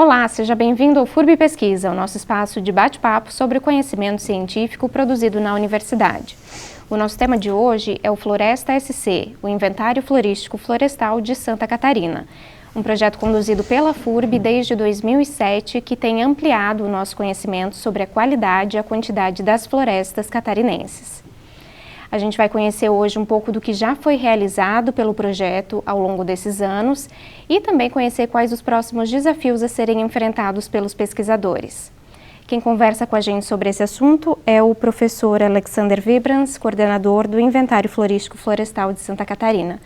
Olá, seja bem-vindo ao FURB Pesquisa, o nosso espaço de bate-papo sobre o conhecimento científico produzido na universidade. O nosso tema de hoje é o Floresta SC, o Inventário Florístico Florestal de Santa Catarina, um projeto conduzido pela FURB desde 2007 que tem ampliado o nosso conhecimento sobre a qualidade e a quantidade das florestas catarinenses. A gente vai conhecer hoje um pouco do que já foi realizado pelo projeto ao longo desses anos e também conhecer quais os próximos desafios a serem enfrentados pelos pesquisadores. Quem conversa com a gente sobre esse assunto é o professor Alexander Vibrans, coordenador do Inventário Florístico Florestal de Santa Catarina.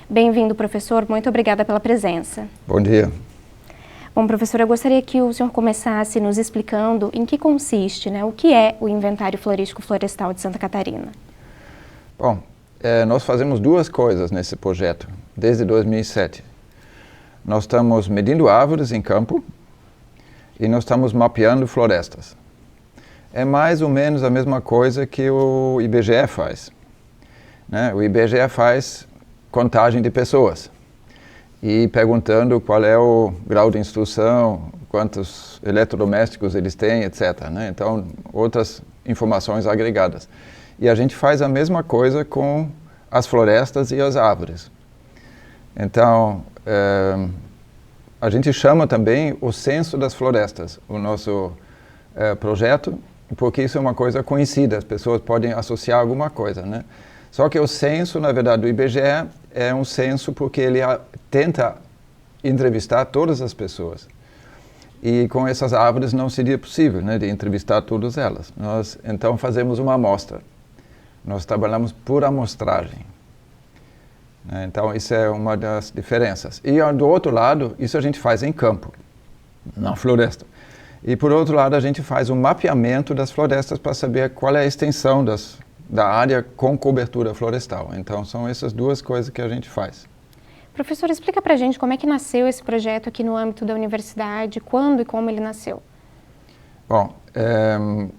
Bem-vindo, professor. Muito obrigada pela presença. Bom dia. Bom, professor, eu gostaria que o senhor começasse nos explicando em que consiste, o que é o Inventário Florístico Florestal de Santa Catarina. Bom, nós fazemos duas coisas nesse projeto, desde 2007. Nós estamos medindo árvores em campo e nós estamos mapeando florestas. É mais ou menos a mesma coisa que o IBGE faz. O IBGE faz contagem de pessoas e perguntando qual é o grau de instrução, quantos eletrodomésticos eles têm, etc. Então, outras informações agregadas. E a gente faz a mesma coisa com as florestas e as árvores. Então, a gente chama também o censo das florestas, o nosso projeto, porque isso é uma coisa conhecida, as pessoas podem associar alguma coisa, Só que o censo, na verdade, do IBGE é um censo porque ele tenta entrevistar todas as pessoas. E com essas árvores não seria possível, de entrevistar todas elas. Nós, então, fazemos uma amostra. Nós trabalhamos por amostragem. Então, isso é uma das diferenças. E, do outro lado, isso a gente faz em campo, na floresta. E, por outro lado, a gente faz um mapeamento das florestas para saber qual é a extensão da área com cobertura florestal. Então, são essas duas coisas que a gente faz. Professor, explica para a gente como é que nasceu esse projeto aqui no âmbito da universidade, quando e como ele nasceu. Bom,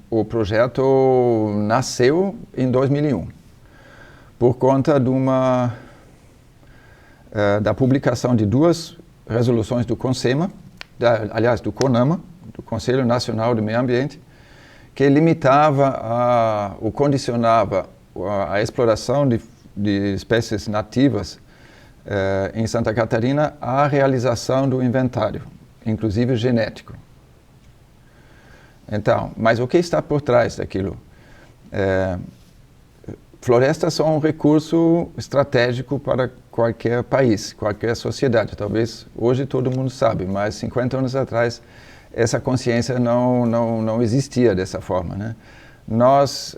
o projeto nasceu em 2001, por conta de da publicação de duas resoluções do CONSEMA, do CONAMA, do Conselho Nacional do Meio Ambiente, que limitava ou condicionava a exploração de espécies nativas em Santa Catarina à realização do inventário, inclusive genético. Então, mas o que está por trás daquilo? Florestas são um recurso estratégico para qualquer país, qualquer sociedade. Talvez hoje todo mundo sabe, mas 50 anos atrás essa consciência não existia dessa forma. Nós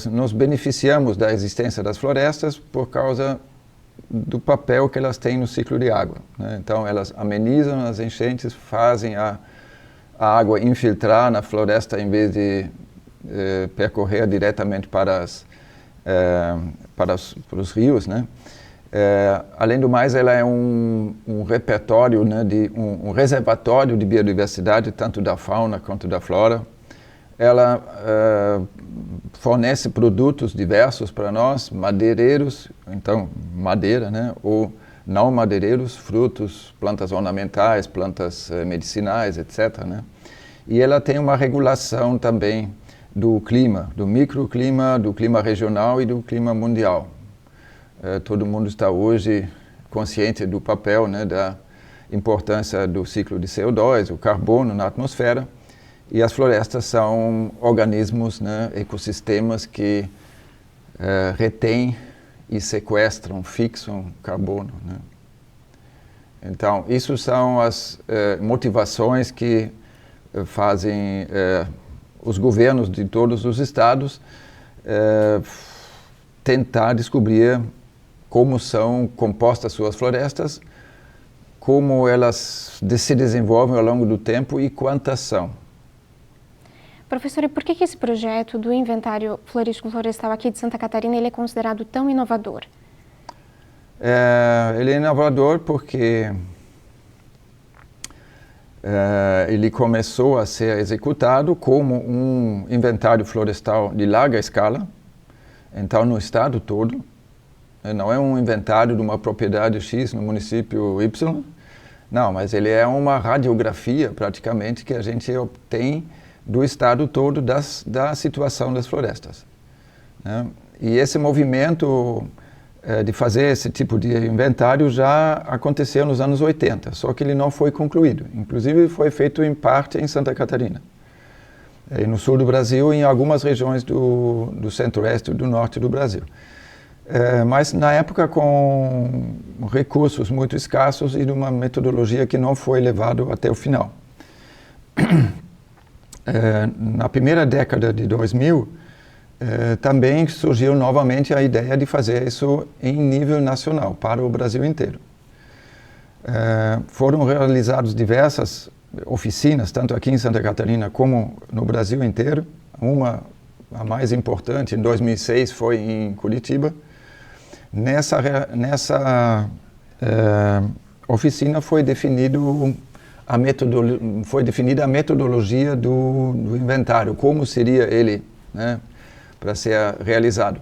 nos beneficiamos da existência das florestas por causa do papel que elas têm no ciclo de água. Então, elas amenizam as enchentes, fazem a água infiltrar na floresta em vez de percorrer diretamente para os rios. Além do mais, ela é um repertório, um reservatório de biodiversidade, tanto da fauna quanto da flora. Ela fornece produtos diversos para nós, madeireiros, então madeira, ou não madeireiros, frutos, plantas ornamentais, plantas medicinais, etc. E ela tem uma regulação também do clima, do microclima, do clima regional e do clima mundial. Todo mundo está hoje consciente do papel, da importância do ciclo de CO2, o carbono na atmosfera, e as florestas são organismos, ecossistemas que retêm e sequestram, fixam carbono. Então, isso são as motivações que fazem os governos de todos os estados tentar descobrir como são compostas suas florestas, como elas se desenvolvem ao longo do tempo e quantas são. Professor, e por que esse projeto do Inventário Florístico Florestal aqui de Santa Catarina ele é considerado tão inovador? Ele é inovador porque ele começou a ser executado como um inventário florestal de larga escala, então no estado todo. Não é um inventário de uma propriedade X no município Y, Não, mas ele é uma radiografia, praticamente, que a gente obtém do estado todo da situação das florestas, né? E esse movimento de fazer esse tipo de inventário já aconteceu nos anos 80, só que ele não foi concluído. Inclusive foi feito em parte em Santa Catarina, e no sul do Brasil e em algumas regiões do centro-oeste e do norte do Brasil. Mas na época com recursos muito escassos e de uma metodologia que não foi levada até o final. Na primeira década de 2000, também surgiu novamente a ideia de fazer isso em nível nacional, para o Brasil inteiro. Foram realizadas diversas oficinas, tanto aqui em Santa Catarina como no Brasil inteiro. A mais importante, em 2006, foi em Curitiba. Nessa oficina foi definida a metodologia do inventário, como seria ele, né, para ser realizado.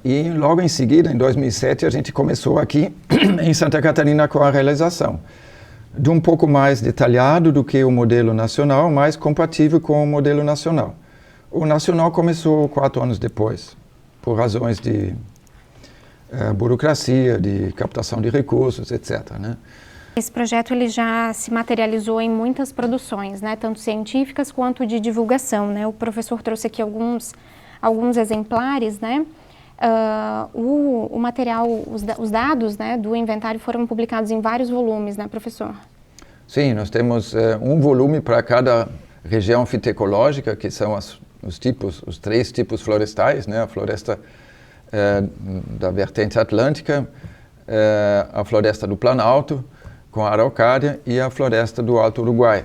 E logo em seguida, em 2007, a gente começou aqui em Santa Catarina com a realização de um pouco mais detalhado do que o modelo nacional, mais compatível com o modelo nacional. O nacional começou 4 anos depois, por razões de burocracia, de captação de recursos, etc., né? Esse projeto ele já se materializou em muitas produções, né, tanto científicas quanto de divulgação, né? O professor trouxe aqui alguns exemplares, né? O material, os dados, né, do inventário foram publicados em vários volumes, né, professor? Sim, nós temos um volume para cada região fitoecológica, que são os 3 tipos florestais, né? A floresta da vertente atlântica, a floresta do Planalto, com a araucária, e a floresta do Alto Uruguai,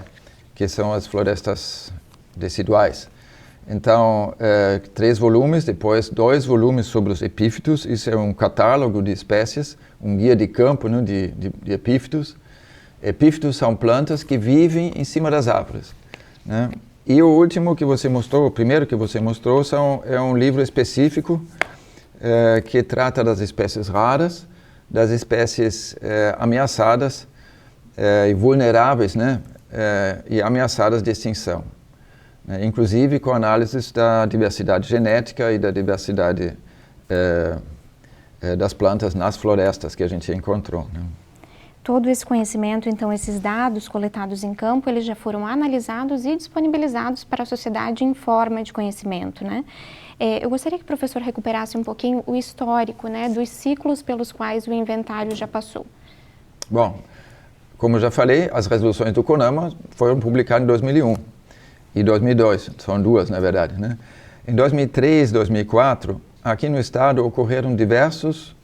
que são as florestas deciduais. Então, 3 volumes, depois 2 volumes sobre os epífitos. Isso é um catálogo de espécies, um guia de campo, né, de epífitos. Epífitos são plantas que vivem em cima das árvores, né? E o último que você mostrou, o primeiro que você mostrou, é um livro específico que trata das espécies raras, das espécies ameaçadas e vulneráveis, né, e ameaçadas de extinção, né, inclusive com análises da diversidade genética e da diversidade das plantas nas florestas que a gente encontrou, né. Todo esse conhecimento, então, esses dados coletados em campo, eles já foram analisados e disponibilizados para a sociedade em forma de conhecimento, né? Eu gostaria que o professor recuperasse um pouquinho o histórico, né, dos ciclos pelos quais o inventário já passou. Bom, como eu já falei, as resoluções do CONAMA foram publicadas em 2001 e 2002, são 2, na verdade, né? Em 2003, 2004, aqui no estado ocorreram diversas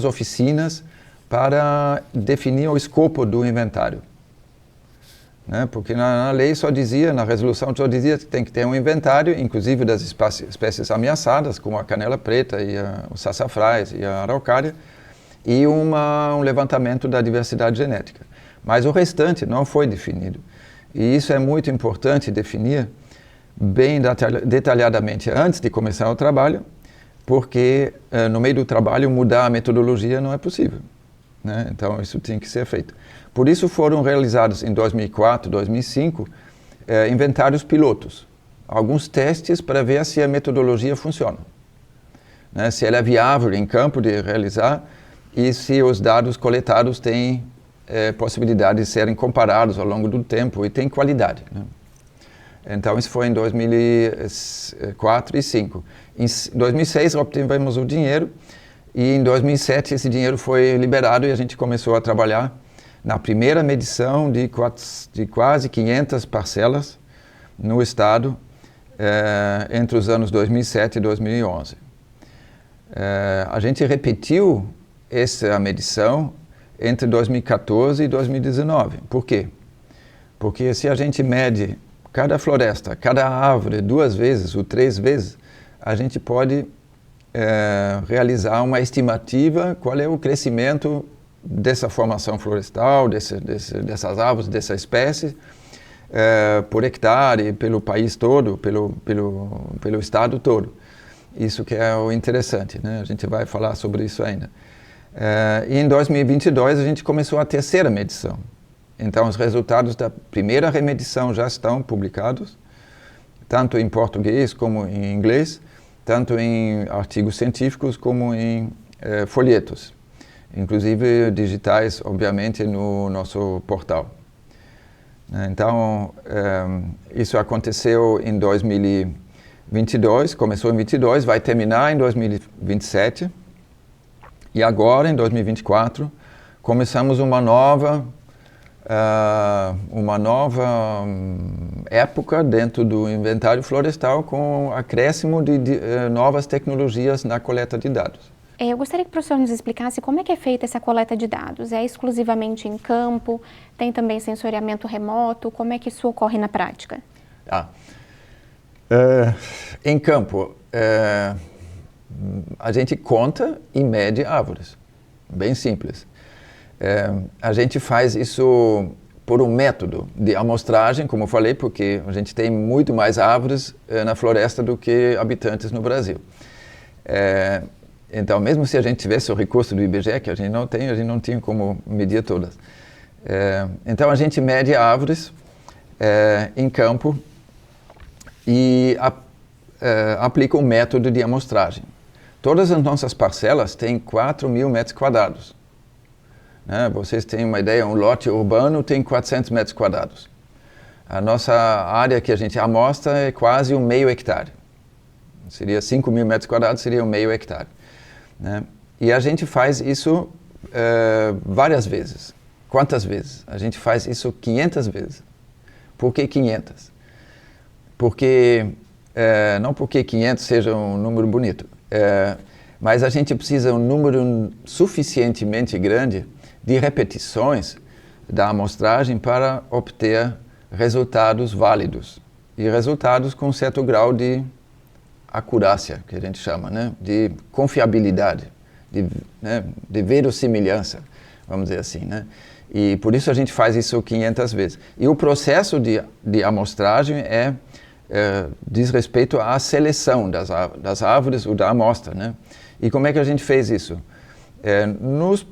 oficinas para definir o escopo do inventário, né? Porque na lei só dizia, na resolução só dizia que tem que ter um inventário, inclusive das espécies ameaçadas, como a canela preta e os sassafrás e a araucária, e um levantamento da diversidade genética. Mas o restante não foi definido. E isso é muito importante definir bem detalhadamente antes de começar o trabalho, porque no meio do trabalho mudar a metodologia não é possível, né? Então isso tem que ser feito. Por isso foram realizados em 2004, 2005, inventários pilotos, alguns testes para ver se a metodologia funciona, né? Se ela é viável em campo de realizar e se os dados coletados têm possibilidade de serem comparados ao longo do tempo e têm qualidade, né? Então isso foi em 2004 e 2005. Em 2006 obtivemos o dinheiro e em 2007 esse dinheiro foi liberado e a gente começou a trabalhar na primeira medição de quase 500 parcelas no estado entre os anos 2007 e 2011. A gente repetiu essa medição entre 2014 e 2019. Por quê? Porque se a gente mede cada floresta, cada árvore 2 vezes ou 3 vezes, a gente pode realizar uma estimativa qual é o crescimento dessa formação florestal, dessas árvores, dessa espécie, por hectare, pelo país todo, pelo estado todo. Isso que é o interessante, né? A gente vai falar sobre isso ainda. E em 2022 a gente começou a terceira medição. Então os resultados da primeira remedição já estão publicados, tanto em português como em inglês, tanto em artigos científicos como em folhetos, inclusive digitais, obviamente, no nosso portal. Então, isso aconteceu em 2022, começou em 2022, vai terminar em 2027, e agora, em 2024, começamos uma nova época dentro do inventário florestal com acréscimo de novas tecnologias na coleta de dados. Eu gostaria que o professor nos explicasse como é que é feita essa coleta de dados. É exclusivamente em campo? Tem também sensoriamento remoto? Como é que isso ocorre na prática? Em campo, a gente conta e mede árvores. Bem simples. A gente faz isso por um método de amostragem, como eu falei, porque a gente tem muito mais árvores na floresta do que habitantes no Brasil. Então, mesmo se a gente tivesse o recurso do IBGE, que a gente não tinha como medir todas. Então, a gente mede árvores em campo e aplica um método de amostragem. Todas as nossas parcelas têm 4.000 metros quadrados. Vocês têm uma ideia, um lote urbano tem 400 metros quadrados. A nossa área que a gente amostra é quase um meio hectare. Seria 5.000 metros quadrados, seria um meio hectare. E a gente faz isso várias vezes. Quantas vezes? A gente faz isso 500 vezes. Por que 500? Porque, não porque 500 seja um número bonito, mas a gente precisa de um número suficientemente grande de repetições da amostragem para obter resultados válidos e resultados com certo grau de acurácia, que a gente chama, de confiabilidade, de verossimilhança, vamos dizer assim. E por isso a gente faz isso 500 vezes. E o processo de amostragem diz respeito à seleção das árvores ou da amostra. E como é que a gente fez isso? Nos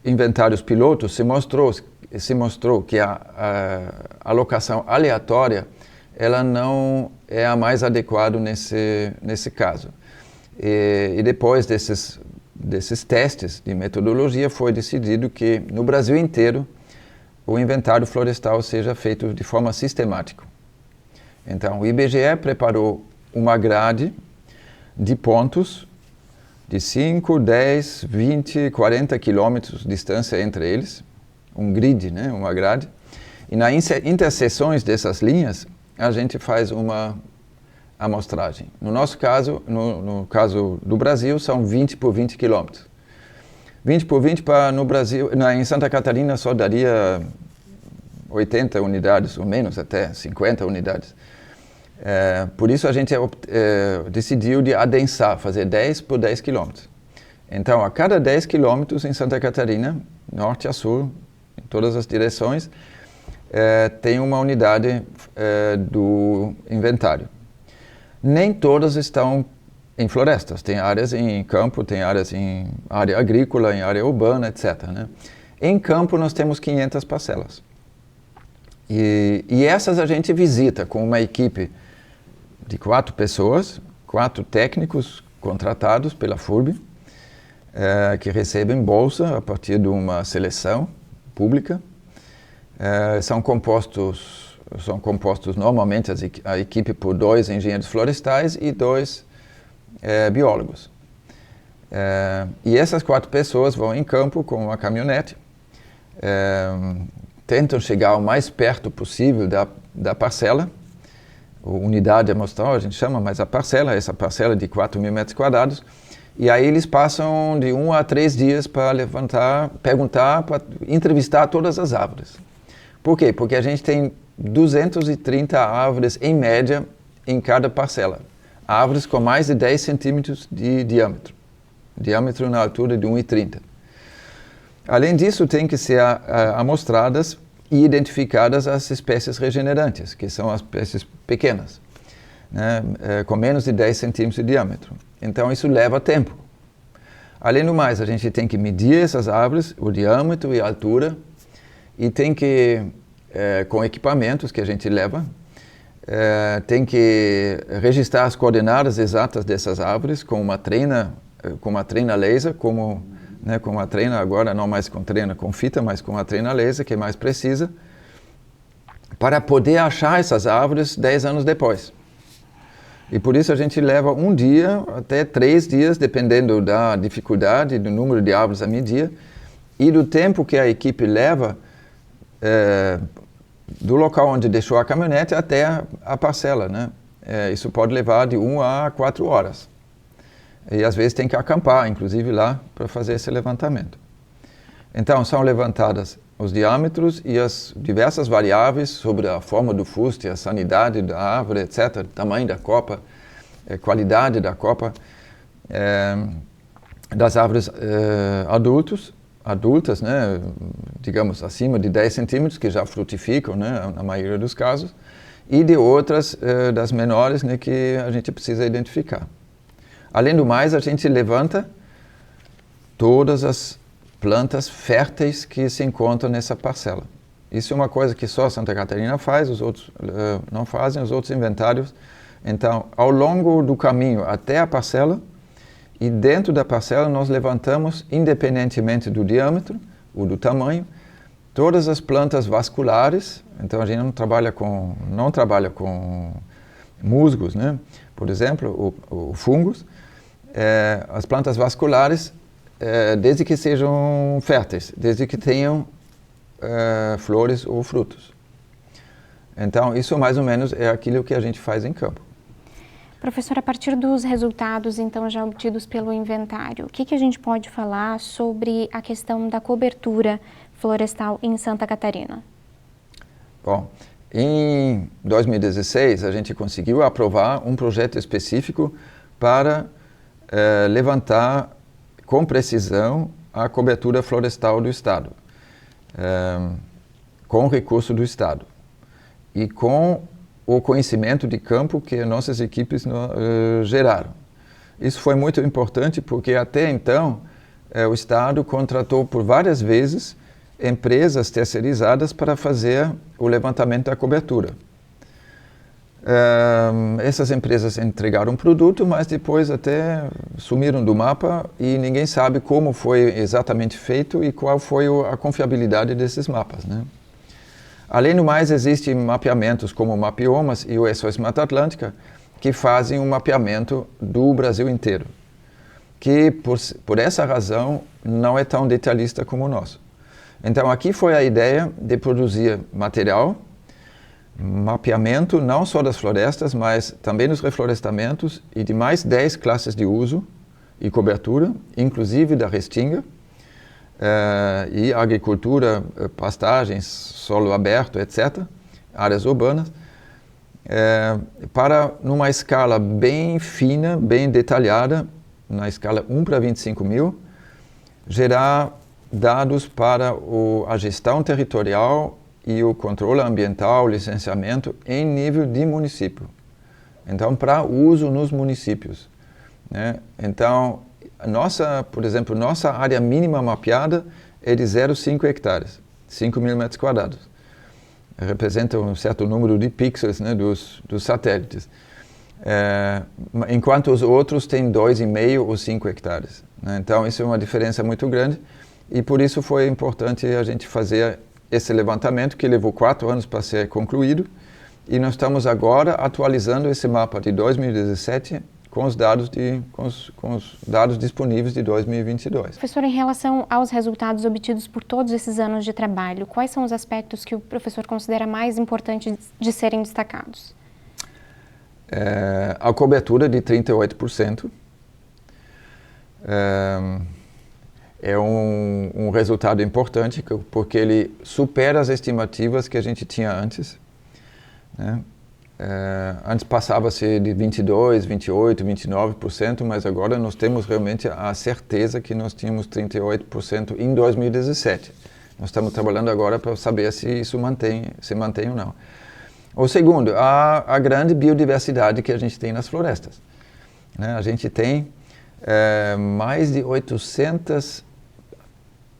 inventários pilotos se mostrou que a alocação aleatória ela não é a mais adequada nesse caso. E depois desses testes de metodologia foi decidido que no Brasil inteiro o inventário florestal seja feito de forma sistemática. Então o IBGE preparou uma grade de pontos de 5, 10, 20, 40 quilômetros de distância entre eles, um grid, uma grade, e nas interseções dessas linhas a gente faz uma amostragem. No nosso caso, no caso do Brasil, são 20 por 20 quilômetros. 20 por 20 no Brasil, em Santa Catarina só daria 80 unidades, ou menos até, 50 unidades. Por isso a gente decidiu de adensar, fazer 10 por 10 quilômetros. Então, a cada 10 quilômetros em Santa Catarina, norte a sul, em todas as direções, tem uma unidade do inventário. Nem todas estão em florestas, tem áreas em campo, tem áreas em área agrícola, em área urbana, etc. Em campo nós temos 500 parcelas. E essas a gente visita com uma equipe de 4 pessoas, 4 técnicos contratados pela FURB, que recebem bolsa a partir de uma seleção pública. São compostos normalmente a equipe por 2 engenheiros florestais e 2 biólogos. E essas 4 pessoas vão em campo com uma caminhonete, tentam chegar o mais perto possível da parcela, unidade amostral a gente chama, mas essa parcela de 4.000 metros quadrados, e aí eles passam de 1 a 3 dias para levantar, perguntar, para entrevistar todas as árvores. Por quê? Porque a gente tem 230 árvores em média em cada parcela. Árvores com mais de 10 centímetros de diâmetro. Diâmetro na altura de 1,30. Além disso, tem que ser amostradas e identificadas as espécies regenerantes, que são as espécies pequenas, com menos de 10 centímetros de diâmetro. Então, isso leva tempo. Além do mais, a gente tem que medir essas árvores, o diâmetro e a altura, e tem que, com equipamentos que a gente leva, tem que registrar as coordenadas exatas dessas árvores com uma trena laser, como a trena agora, não mais com trena com fita, mas com a trena laser, que é mais precisa, para poder achar essas árvores 10 anos depois. E por isso a gente leva 1 dia até 3 dias, dependendo da dificuldade, do número de árvores a medir, e do tempo que a equipe leva do local onde deixou a caminhonete até a parcela, né? Isso pode levar de 1 a 4 horas. E às vezes tem que acampar, inclusive lá, para fazer esse levantamento. Então são levantadas os diâmetros e as diversas variáveis sobre a forma do fuste, a sanidade da árvore, etc., tamanho da copa, qualidade da copa, das árvores adultas, né, digamos acima de 10 centímetros, que já frutificam, né, na maioria dos casos, e de outras, das menores, né, que a gente precisa identificar. Além do mais, a gente levanta todas as plantas férteis que se encontram nessa parcela. Isso é uma coisa que só Santa Catarina faz, os outros não fazem, os outros inventários. Então, ao longo do caminho até a parcela, e dentro da parcela nós levantamos, independentemente do diâmetro ou do tamanho, todas as plantas vasculares. Então a gente não trabalha com musgos, né? Por exemplo, o fungos. As plantas vasculares, desde que sejam férteis, desde que tenham flores ou frutos. Então, isso mais ou menos é aquilo que a gente faz em campo. Professor, a partir dos resultados, então, já obtidos pelo inventário, o que a gente pode falar sobre a questão da cobertura florestal em Santa Catarina? Bom, em 2016, a gente conseguiu aprovar um projeto específico para levantar com precisão a cobertura florestal do Estado, com recurso do Estado e com o conhecimento de campo que nossas equipes geraram. Isso foi muito importante porque até então o Estado contratou por várias vezes empresas terceirizadas para fazer o levantamento da cobertura. Essas empresas entregaram um produto, mas depois até sumiram do mapa e ninguém sabe como foi exatamente feito e qual foi a confiabilidade desses mapas, né? Além do mais, existem mapeamentos como o Mapiomas e o SOS Mata Atlântica que fazem um mapeamento do Brasil inteiro, que por essa razão não é tão detalhista como o nosso. Então aqui foi a ideia de produzir material, mapeamento não só das florestas, mas também dos reflorestamentos e de mais 10 classes de uso e cobertura, inclusive da restinga, e agricultura, pastagens, solo aberto, etc., áreas urbanas, para, numa escala bem fina, bem detalhada, na escala 1 para 25 mil, gerar dados para a gestão territorial e o controle ambiental, licenciamento em nível de município. Então, para uso nos municípios, né? Então, por exemplo, nossa área mínima mapeada é de 0,5 hectares, 5 mil metros quadrados. Representa um certo número de pixels, né, dos satélites. Enquanto os outros têm 2,5 ou 5 hectares. Né? Então, isso é uma diferença muito grande e por isso foi importante a gente fazer esse levantamento que levou 4 anos para ser concluído e nós estamos agora atualizando esse mapa de 2017 com os dados disponíveis de 2022. Professor, em relação aos resultados obtidos por todos esses anos de trabalho, quais são os aspectos que o professor considera mais importantes de serem destacados? A cobertura de 38%. É um resultado importante porque ele supera as estimativas que a gente tinha antes, né? Antes passava-se de 22%, 28%, 29%, mas agora nós temos realmente a certeza que nós tínhamos 38% em 2017. Nós estamos trabalhando agora para saber se isso se mantém ou não. O segundo, a grande biodiversidade que a gente tem nas florestas, né? A gente tem mais de 800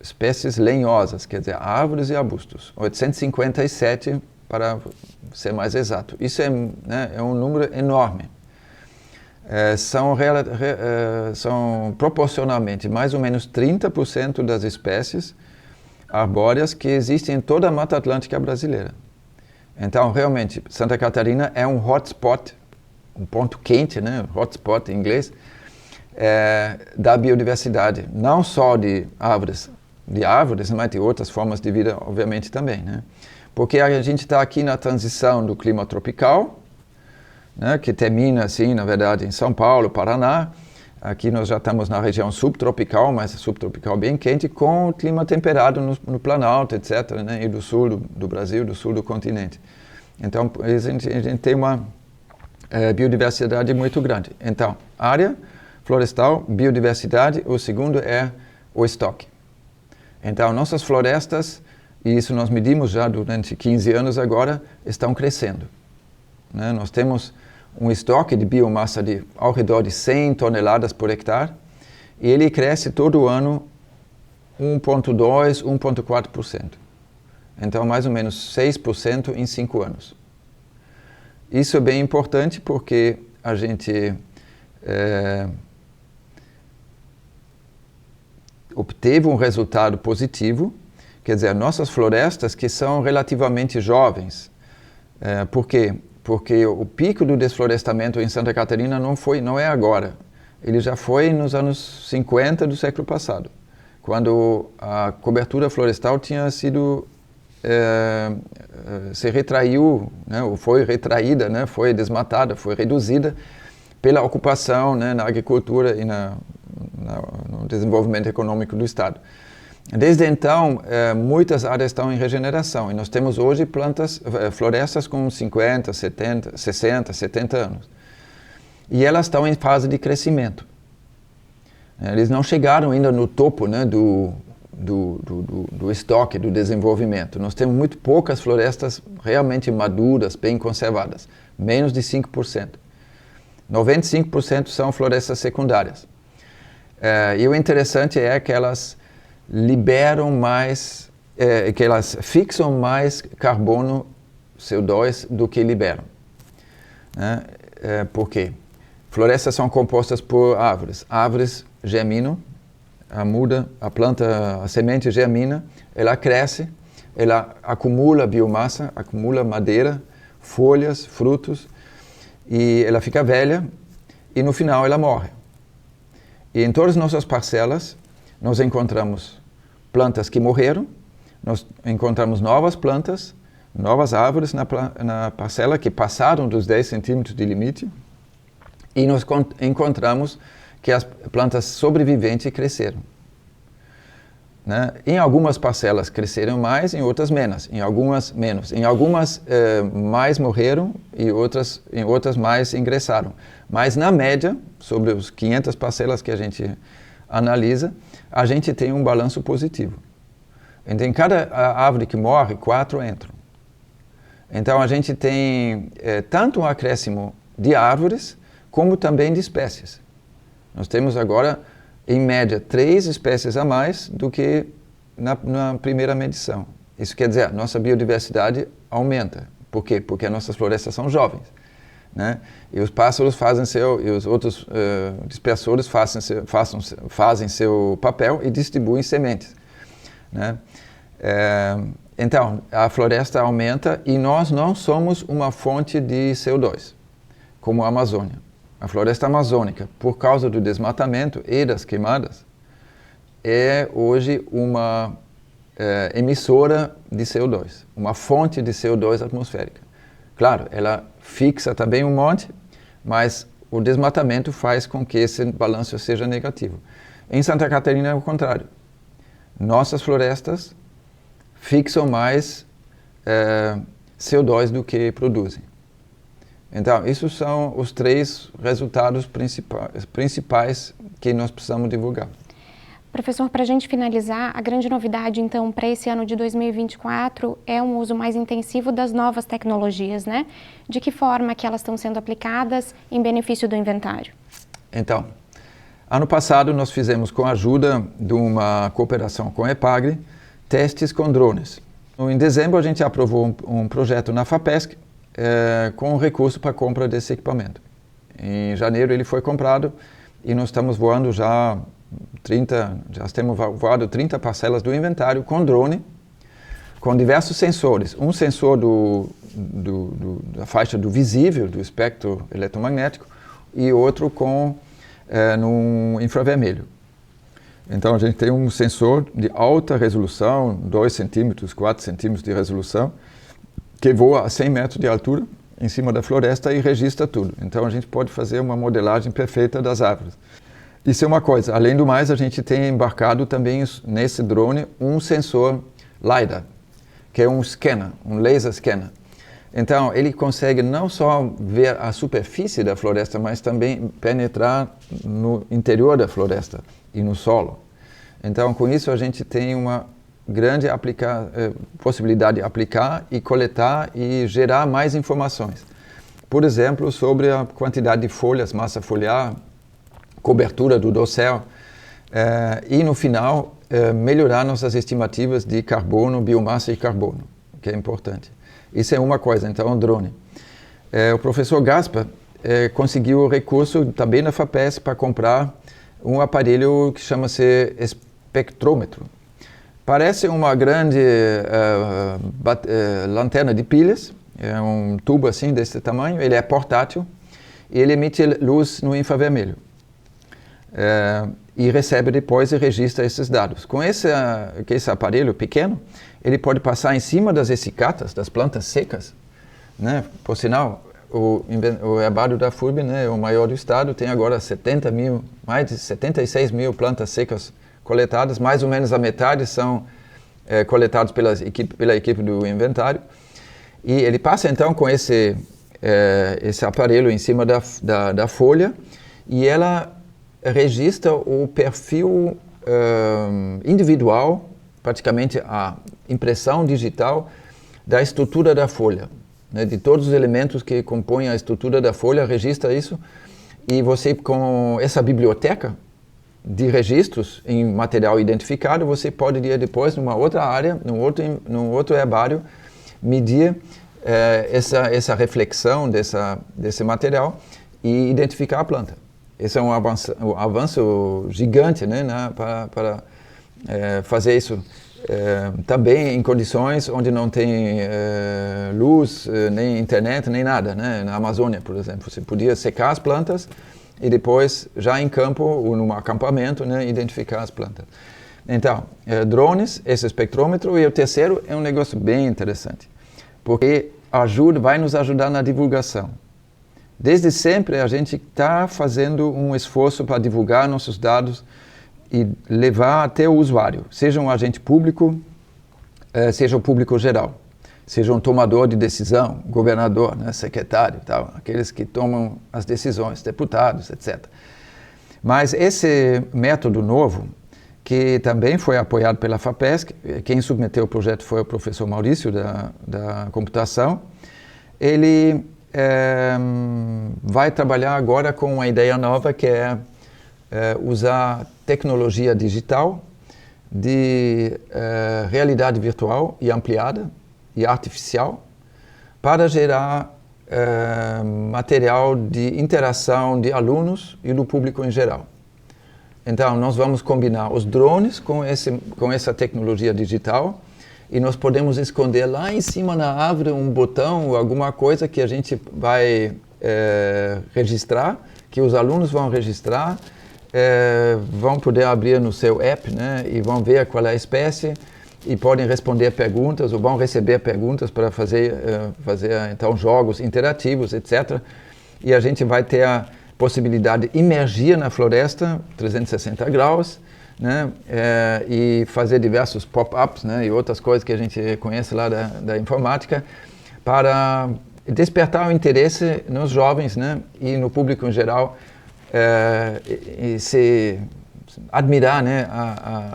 espécies lenhosas, quer dizer, árvores e arbustos. 857, para ser mais exato. Isso é um número enorme. São proporcionalmente mais ou menos 30% das espécies arbóreas que existem em toda a Mata Atlântica brasileira. Então, realmente, Santa Catarina é um hotspot, um ponto quente, né? Hotspot em inglês, da biodiversidade, não só de árvores, mas de outras formas de vida, obviamente, também, né? Porque a gente está aqui na transição do clima tropical, né, que termina, assim, na verdade, em São Paulo, Paraná. Aqui nós já estamos na região subtropical, mas subtropical bem quente, com o clima temperado no Planalto, etc., né, e do sul do Brasil, do sul do continente. Então, a gente tem uma biodiversidade muito grande. Então, área florestal, biodiversidade, o segundo é o estoque. Então, nossas florestas, e isso nós medimos já durante 15 anos agora, estão crescendo. Né? Nós temos um estoque de biomassa de ao redor de 100 toneladas por hectare, e ele cresce todo ano 1,2%, 1,4%. Então, mais ou menos 6% em 5 anos. Isso é bem importante porque a gente obteve um resultado positivo, quer dizer, nossas florestas que são relativamente jovens. Por quê? Porque o pico do desflorestamento em Santa Catarina não é agora. Ele já foi nos anos 50 do século passado, quando a cobertura florestal tinha sido se retraiu, né, ou foi retraída, né, foi desmatada, foi reduzida pela ocupação, né, na agricultura e no desenvolvimento econômico do Estado. Desde então, muitas áreas estão em regeneração e nós temos hoje florestas com 50, 70, 60, 70 anos. E elas estão em fase de crescimento. Eles não chegaram ainda no topo, né, do estoque, do desenvolvimento. Nós temos muito poucas florestas realmente maduras, bem conservadas, menos de 5%. 95% são florestas secundárias. E o interessante é que elas liberam mais, que elas fixam mais carbono, CO2, do que liberam. Né? Por quê? Florestas são compostas por árvores. Árvores germinam, a planta, a semente germina, ela cresce, ela acumula biomassa, acumula madeira, folhas, frutos, e ela fica velha, e no final ela morre. E em todas as nossas parcelas, nós encontramos plantas que morreram, nós encontramos novas plantas, novas árvores na parcela que passaram dos 10 centímetros de limite, e nós encontramos que as plantas sobreviventes cresceram. Né? Em algumas parcelas cresceram mais, em outras menos. Em algumas menos. Em algumas mais morreram e em outras mais ingressaram. Mas na média, sobre os 500 parcelas que a gente analisa, a gente tem um balanço positivo. Então, em cada árvore que morre, 4 entram. Então, a gente tem tanto um acréscimo de árvores, como também de espécies. Nós temos agora, em média, 3 espécies a mais do que na primeira medição. Isso quer dizer, a nossa biodiversidade aumenta. Por quê? Porque as nossas florestas são jovens. Né? E os pássaros e os outros dispersores fazem seu papel e distribuem sementes. Né? Então, a floresta aumenta e nós não somos uma fonte de CO2, como a Amazônia. A floresta amazônica, por causa do desmatamento e das queimadas, é hoje uma emissora de CO2, uma fonte de CO2 atmosférica. Claro, ela fixa também um monte, mas o desmatamento faz com que esse balanço seja negativo. Em Santa Catarina é o contrário. Nossas florestas fixam mais CO2 do que produzem. Então, esses são os 3 resultados principais que nós precisamos divulgar. Professor, para a gente finalizar, a grande novidade, então, para esse ano de 2024 é um uso mais intensivo das novas tecnologias, né? De que forma que elas estão sendo aplicadas em benefício do inventário? Então, Ano passado nós fizemos, com a ajuda de uma cooperação com a EPAGRE, testes com drones. Em dezembro a gente aprovou um projeto na FAPESC com recurso para compra desse equipamento. Em janeiro ele foi comprado e nós estamos voando já temos voado 30 parcelas do inventário com drone, com diversos sensores. Um sensor da faixa do visível, do espectro eletromagnético, e outro no infravermelho. Então a gente tem um sensor de alta resolução, 2 centímetros, 4 centímetros de resolução, que voa a 100 metros de altura em cima da floresta e registra tudo. Então a gente pode fazer uma modelagem perfeita das árvores. Isso é uma coisa. Além do mais, a gente tem embarcado também nesse drone um sensor LiDAR, que é um scanner, um laser scanner. Então ele consegue não só ver a superfície da floresta, mas também penetrar no interior da floresta e no solo. Então com isso a gente tem uma grande possibilidade de aplicar e coletar e gerar mais informações. Por exemplo, sobre a quantidade de folhas, massa foliar, cobertura do dossel e no final melhorar nossas estimativas de carbono, biomassa e carbono, que é importante. Isso é uma coisa, então o drone. O professor Gaspar conseguiu recurso também na FAPESC para comprar um aparelho que chama-se espectrômetro. Parece uma grande lanterna de pilhas, é um tubo assim desse tamanho, ele é portátil e ele emite luz no infravermelho. E recebe depois e registra esses dados. Com esse aparelho pequeno, ele pode passar em cima das essicatas, das plantas secas, né? Por sinal, o herbário da FURB, né, o maior do estado, tem agora mais de 76 mil plantas secas coletadas, mais ou menos a metade são coletados pela equipe do inventário. E ele passa então com esse aparelho em cima da folha e ela registra o perfil individual, praticamente a impressão digital da estrutura da folha, né, de todos os elementos que compõem a estrutura da folha, registra isso, e você, com essa biblioteca de registros em material identificado, você pode ir depois numa outra área, num outro herbário, medir essa reflexão desse material e identificar a planta. Esse é um avanço gigante, né, para fazer isso também em condições onde não tem luz, nem internet, nem nada, né? Na Amazônia, por exemplo. Você podia secar as plantas e depois, já em campo, ou num acampamento, né, identificar as plantas. Então, drones, esse espectrômetro, e o terceiro é um negócio bem interessante, porque vai nos ajudar na divulgação. Desde sempre a gente está fazendo um esforço para divulgar nossos dados e levar até o usuário, seja um agente público, seja o público geral, seja um tomador de decisão, governador, né, secretário, tal, aqueles que tomam as decisões, deputados, etc. Mas esse método novo, que também foi apoiado pela FAPESC, quem submeteu o projeto foi o professor Maurício da computação, ele vai trabalhar agora com uma ideia nova que é usar tecnologia digital de realidade virtual e ampliada e artificial para gerar material de interação de alunos e do público em geral. Então, nós vamos combinar os drones com essa tecnologia digital e nós podemos esconder lá em cima na árvore um botão ou alguma coisa que a gente vai registrar, que os alunos vão registrar, vão poder abrir no seu app, né, e vão ver qual é a espécie e podem responder perguntas ou vão receber perguntas para fazer então jogos interativos, etc. E a gente vai ter a possibilidade de imergir na floresta 360 graus, né, e fazer diversos pop-ups, né, e outras coisas que a gente conhece lá da informática para despertar o interesse nos jovens, né, e no público em geral e se admirar, né,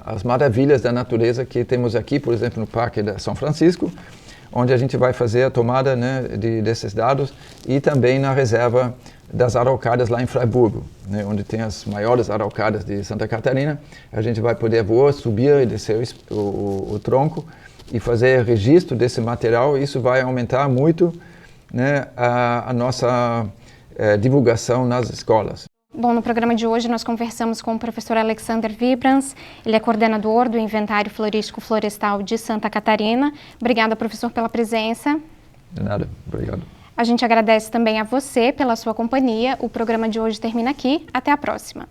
as maravilhas da natureza que temos aqui, por exemplo, no Parque de São Francisco, onde a gente vai fazer a tomada, né, desses dados, e também na reserva das araucárias lá em Freiburgo, né, onde tem as maiores araucárias de Santa Catarina. A gente vai poder voar, subir e descer o tronco e fazer registro desse material. Isso vai aumentar muito, né, a nossa divulgação nas escolas. Bom, no programa de hoje nós conversamos com o professor Alexander Vibrans, ele é coordenador do Inventário Florístico Florestal de Santa Catarina. Obrigada, professor, pela presença. De nada, obrigado. A gente agradece também a você pela sua companhia. O programa de hoje termina aqui. Até a próxima.